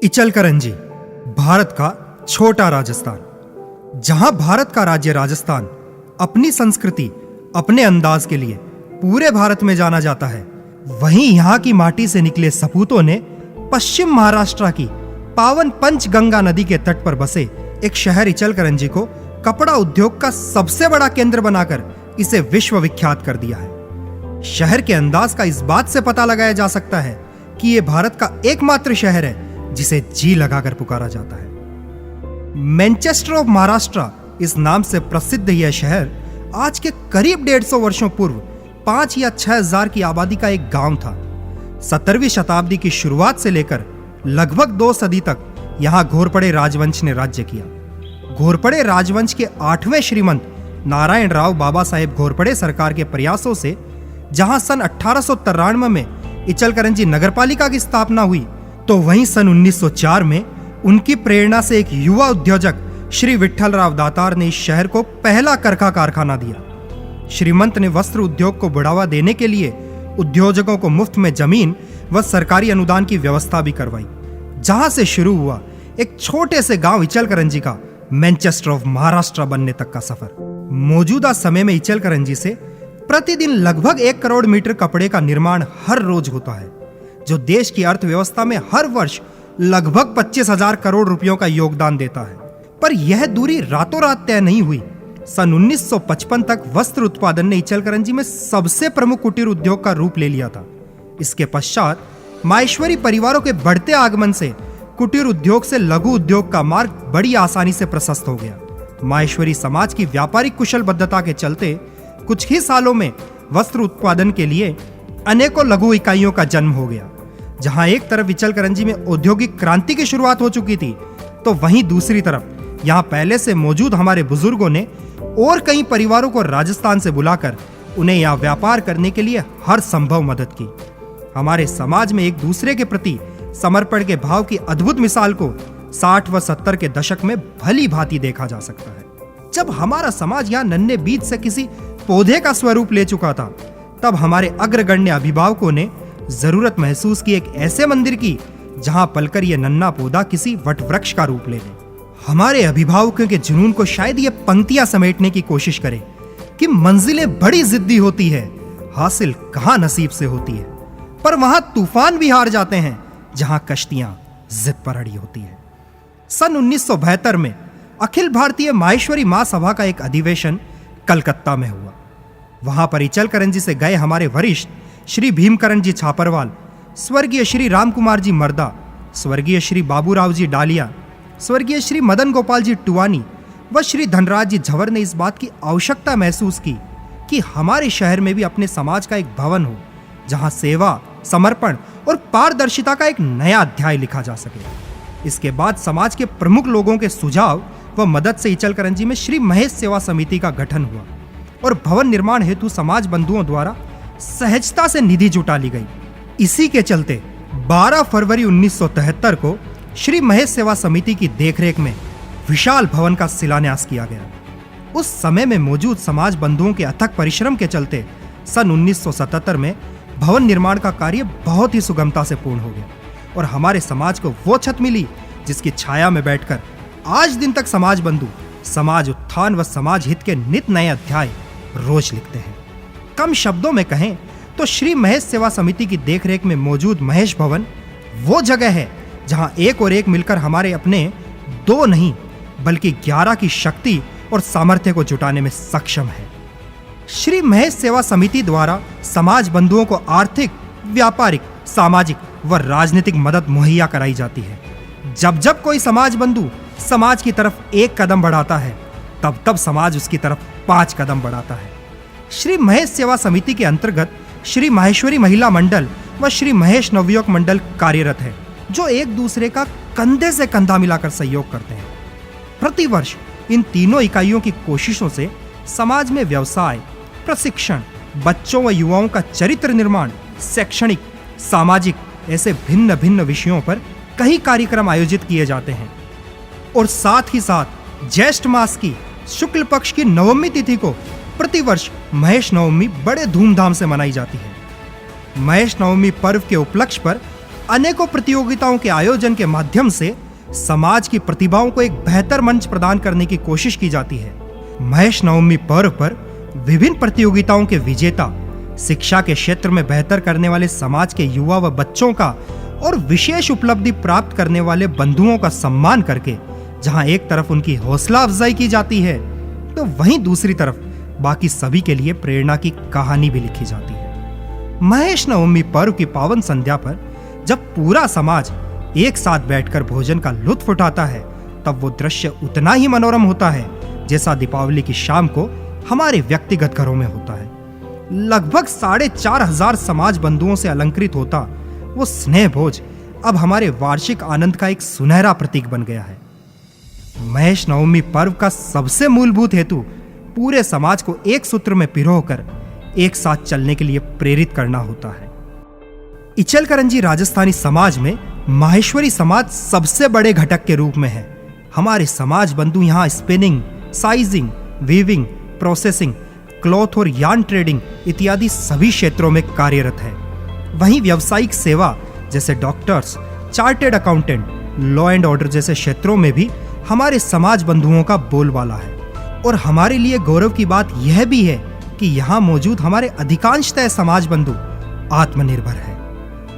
इचलकरंजी भारत का छोटा राजस्थान। जहां भारत का राज्य राजस्थान अपनी संस्कृति, अपने अंदाज के लिए पूरे भारत में जाना जाता है, वहीं यहां की माटी से निकले सपूतों ने पश्चिम महाराष्ट्र की पावन पंचगंगा नदी के तट पर बसे एक शहर इचलकरंजी को कपड़ा उद्योग का सबसे बड़ा केंद्र बनाकर इसे विश्व विख्यात कर दिया है। शहर के अंदाज का इस बात से पता लगाया जा सकता है कि यह भारत का एकमात्र शहर है जिसे जी लगाकर पुकारा जाता है। मैनचेस्टर ऑफ महाराष्ट्र इस नाम से प्रसिद्ध यह शहर आज के करीब 150 वर्षों पूर्व 5 या 6 हजार की आबादी का एक गांव था। 17वीं शताब्दी की शुरुआत से लेकर लगभग 2 सदी तक यहां घोरपड़े राजवंश ने राज्य किया। घोरपड़े राजवंश के 8वें श्रीमंत नारायण राव बाबा साहेब घोरपड़े सरकार के प्रयासों से जहां सन 1893 में इचलकरंजी नगरपालिका की स्थापना हुई, तो वहीं सन 1904 में उनकी प्रेरणा से एक युवा उद्योजक श्री विठ्ठलराव दातार ने इस शहर को पहला करखा कारखाना दिया। श्रीमंत ने वस्त्र उद्योग को बढ़ावा देने के लिए उद्योजकों को मुफ्त में जमीन व सरकारी अनुदान की व्यवस्था भी करवाई। जहां से शुरू हुआ एक छोटे से गांव इचलकरंजी का मैनचेस्टर ऑफ महाराष्ट्र बनने तक का सफर। मौजूदा समय में इचलकरंजी से प्रतिदिन लगभग 1 करोड़ मीटर कपड़े का निर्माण हर रोज होता है, जो देश की अर्थव्यवस्था में हर वर्ष लगभग 25,000 करोड़ रुपयों का योगदान देता है। पर यह दूरी रातों रात तय नहीं हुई। सन 1955 तक वस्त्र उत्पादन ने इचलकरंजी में सबसे प्रमुख कुटीर उद्योग का रूप ले लिया था। इसके पश्चात माहेश्वरी परिवारों के बढ़ते आगमन से कुटीर उद्योग से लघु उद्योग का मार्ग बड़ी आसानी से प्रशस्त हो गया। माहेश्वरी समाज की व्यापारिक कुशलबद्धता के चलते कुछ ही सालों में वस्त्र उत्पादन के लिए अनेकों लघु इकाइयों का जन्म हो गया। जहां एक तरफ इचलकरंजी में औद्योगिक क्रांति की शुरुआत हो चुकी थी, तो वहीं दूसरी तरफ यहां पहले से मौजूद हमारे बुजुर्गों ने और कई परिवारों को राजस्थान से बुलाकर उन्हें यहां व्यापार करने के लिए हर संभव मदद की। हमारे समाज में एक दूसरे के प्रति समर्पण के भाव की अद्भुत मिसाल को 60 व 70 के दशक में भली भांति देखा जा सकता है। जब हमारा समाज यहां नन्हे बीज से किसी पौधे का स्वरूप ले चुका था, तब हमारे अग्रगण्य अभिभावकों ने जरूरत महसूस की एक ऐसे मंदिर की जहां पलकर यह नन्हा पौधा किसी वटवृक्ष का रूप ले ले। हमारे अभिभावकों के जुनून को शायद ये पंक्तियां समेटने की कोशिश करें कि मंजिलें बड़ी जिद्दी होती है, हासिल कहां नसीब से होती है, पर वहां तूफान भी हार जाते हैं जहां कश्तियां जिद पर अड़ी होती है। सन 1972 में अखिल भारतीय माहेश्वरी महासभा का एक अधिवेशन कलकत्ता में हुआ। वहां पर इचलकरंजी से गए हमारे वरिष्ठ श्री भीमकरण जी छापरवाल, स्वर्गीय श्री राम कुमार जी मर्दा, स्वर्गीय श्री बाबूराव जी डालिया, स्वर्गीय श्री मदन गोपाल जी टुवानी व श्री धनराज जी झंवर ने इस बात की आवश्यकता महसूस की कि हमारे शहर में भी अपने समाज का एक भवन हो जहां सेवा, समर्पण और पारदर्शिता का एक नया अध्याय लिखा जा सके। इसके बाद समाज के प्रमुख लोगों के सुझाव व मदद से इचलकरंजी में श्री महेश सेवा समिति का गठन हुआ और भवन निर्माण हेतु समाज बंधुओं द्वारा सहजता से निधि जुटा ली गई। इसी के चलते 12 फरवरी 1973 को श्री महेश सेवा समिति की देखरेख में विशाल भवन का शिलान्यास किया गया। उस समय में मौजूद समाज बंधुओं के अथक परिश्रम के चलते सन 1977 में भवन निर्माण का कार्य बहुत ही सुगमता से पूर्ण हो गया और हमारे समाज को वो छत मिली जिसकी छाया में बैठकर आज दिन तक समाज बंधु समाज उत्थान व समाज हित के नित नए अध्याय रोज लिखते हैं। कम शब्दों में कहें तो श्री महेश सेवा समिति की देखरेख में मौजूद महेश भवन वो जगह है जहां एक और एक मिलकर हमारे अपने 2 नहीं बल्कि 11 की शक्ति और सामर्थ्य को जुटाने में सक्षम है। श्री महेश सेवा समिति द्वारा समाज बंधुओं को आर्थिक, व्यापारिक, सामाजिक व राजनीतिक मदद मुहैया कराई जाती है। जब जब कोई समाज बंधु समाज की तरफ 1 कदम बढ़ाता है, तब तब समाज उसकी तरफ 5 कदम बढ़ाता है। श्री महेश सेवा समिति के अंतर्गत श्री माहेश्वरी महिला मंडल व श्री महेश नवयुवक मंडल कार्यरत है, जो एक दूसरे का कंधे से कंधा मिलाकर सहयोग करते हैं। प्रतिवर्ष इन तीनों इकाइयों की कोशिशों से समाज में व्यवसाय, प्रशिक्षण, बच्चों व युवाओं का चरित्र निर्माण, शैक्षणिक, सामाजिक ऐसे भिन्न भिन्न विषयों पर कई कार्यक्रम आयोजित किए जाते हैं और साथ ही साथ ज्येष्ठ मास की शुक्ल पक्ष की नवमी तिथि को प्रतिवर्ष महेश नवमी बड़े धूमधाम से मनाई जाती है। महेश नवमी पर्व के उपलक्ष्य पर अनेकों प्रतियोगिताओं के आयोजन के माध्यम से समाज की प्रतिभाओं को एक बेहतर मंच प्रदान करने की कोशिश की जाती है। महेश नवमी पर्व पर विभिन्न प्रतियोगिताओं के विजेता, शिक्षा के क्षेत्र में बेहतर करने वाले समाज के युवा व बच्चों का और विशेष उपलब्धि प्राप्त करने वाले बंधुओं का सम्मान करके जहां एक तरफ उनकी हौसला अफजाई की जाती है, तो वहीं दूसरी तरफ बाकी सभी के लिए प्रेरणा की कहानी भी लिखी जाती है। महेश नवमी पर्व की पावन संध्या पर जब पूरा समाज एक साथ बैठकर भोजन का लुत्फ उठाता है, तब वो दृश्य उतना ही मनोरम होता है जैसा दीपावली की शाम को हमारे व्यक्तिगत घरों में होता है। लगभग 4,500 समाज बंधुओं से अलंकृत होता वो स्नेह भोज अब हमारे वार्षिक आनंद का एक सुनहरा प्रतीक बन गया है। महेश नवमी पर्व का सबसे मूलभूत हेतु पूरे समाज को एक सूत्र में पिरोकर एक साथ चलने के लिए प्रेरित करना होता है। इचलकरंजी राजस्थानी समाज में माहेश्वरी समाज सबसे बड़े घटक के रूप में है। हमारे समाज बंधु यहाँ spinning, sizing, weaving, processing, cloth और यार्न ट्रेडिंग इत्यादि सभी क्षेत्रों में कार्यरत है। वहीं व्यावसायिक सेवा जैसे doctors, chartered accountant, law and order जैसे क्षेत्रों में भी हमारे समाज बंधुओं का बोलबाला है। और हमारे लिए गौरव की बात यह भी है कि यहाँ मौजूद हमारे अधिकांशतः समाज बंधु आत्मनिर्भर है।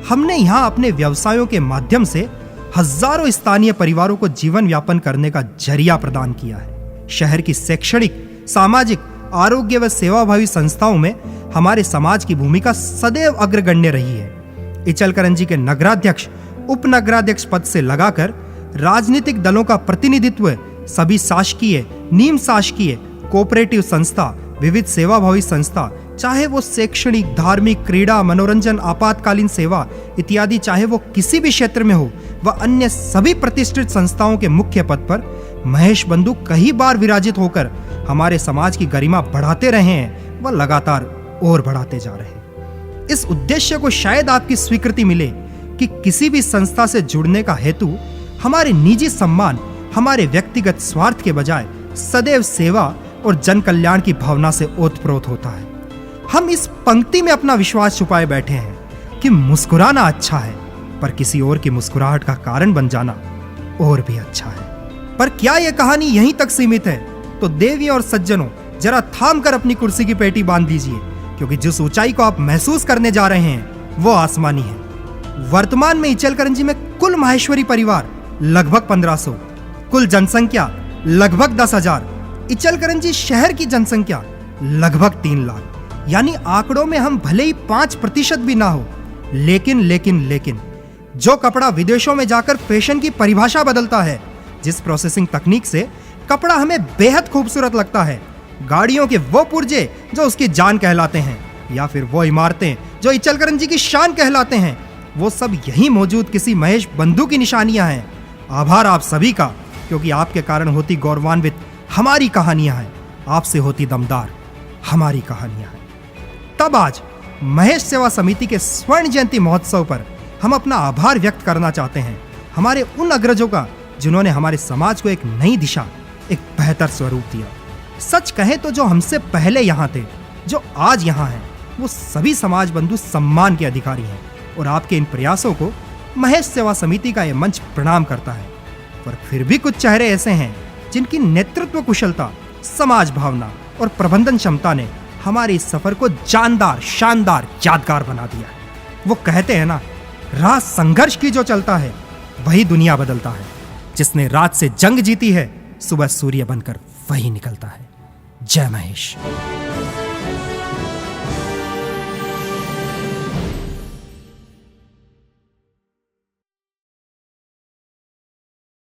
हमने यहाँ अपने व्यवसायों के माध्यम से हजारों स्थानीय परिवारों को जीवन यापन करने का जरिया प्रदान किया है। शहर की शैक्षणिक, सामाजिक, आरोग्य व सेवाभावी संस्थाओं में हमारे समाज की भूमिका सदैव अग्रगण्य रही है। इचलकरंजी के नगराध्यक्ष, उप नगराध्यक्ष पद से लगाकर राजनीतिक दलों का प्रतिनिधित्व सभी शासकीय, निम शासकीय, कोऑपरेटिव संस्था, विविध सेवाभावी संस्था, चाहे वो शैक्षणिक, धार्मिक, क्रीड़ा, मनोरंजन, आपातकालीन सेवा इत्यादि, चाहे वो किसी भी क्षेत्र में हो, व अन्य सभी प्रतिष्ठित संस्थाओं के मुख्य पद पर महेश बंधु कई बार विराजित होकर हमारे समाज की गरिमा बढ़ाते रहे हैं व लगातार और बढ़ाते जा रहे हैं। इस उद्देश्य को शायद आपकी स्वीकृति मिले कि किसी भी संस्था से जुड़ने का हेतु हमारे निजी सम्मान, हमारे व्यक्तिगत स्वार्थ के बजाय सदैव सेवा और जन कल्याण की भावना से ओतप्रोत होता है। हम इस पंक्ति में अपना विश्वास छुपाए बैठे हैं कि मुस्कुराना अच्छा है, पर किसी और की मुस्कुराहट का कारण बन जाना और भी अच्छा है। पर क्या यह कहानी यहीं तक सीमित है? तो देवियों और सज्जनों, जरा थाम कर अपनी कुर्सी की पेटी बांध दीजिए, क्योंकि जिस ऊंचाई को आप महसूस करने जा रहे हैं वो आसमानी है। वर्तमान में इचलकरंजी में कुल माहेश्वरी परिवार लगभग 1500, कुल जनसंख्या लगभग 10,000, इचलकरंजी शहर की जनसंख्या लगभग 3 लाख। यानी आंकड़ों में हम भले ही 5% भी ना हो, लेकिन जो कपड़ा विदेशों में जाकर फैशन की परिभाषा बदलता है, जिस प्रोसेसिंग तकनीक से कपड़ा हमें बेहद खूबसूरत लगता है, गाड़ियों के वो पुर्जे जो उसकी जान कहलाते हैं, या फिर वो इमारतें जो इचलकरंजी की शान कहलाते हैं, वो सब यहीं मौजूद किसी महेश बंधु की निशानियां हैं। आभार आप सभी का, क्योंकि आपके कारण होती गौरवान्वित हमारी कहानियां हैं, आपसे होती दमदार हमारी कहानियां हैं। तब आज महेश सेवा समिति के स्वर्ण जयंती महोत्सव पर हम अपना आभार व्यक्त करना चाहते हैं हमारे उन अग्रजों का, जिन्होंने हमारे समाज को एक नई दिशा, एक बेहतर स्वरूप दिया। सच कहें तो जो हमसे पहले यहाँ थे, जो आज यहाँ हैं, वो सभी समाज बंधु सम्मान के अधिकारी हैं। और आपके इन प्रयासों को महेश सेवा समिति का यह मंच प्रणाम करता है। पर फिर भी कुछ चेहरे ऐसे हैं जिनकी नेतृत्व कुशलता, समाज भावना और प्रबंधन क्षमता ने हमारे इस सफर को जानदार, शानदार, यादगार बना दिया है। वो कहते हैं ना, रात संघर्ष की जो चलता है वही दुनिया बदलता है। जिसने रात से जंग जीती है, सुबह सूर्य बनकर वही निकलता है। जय महेश।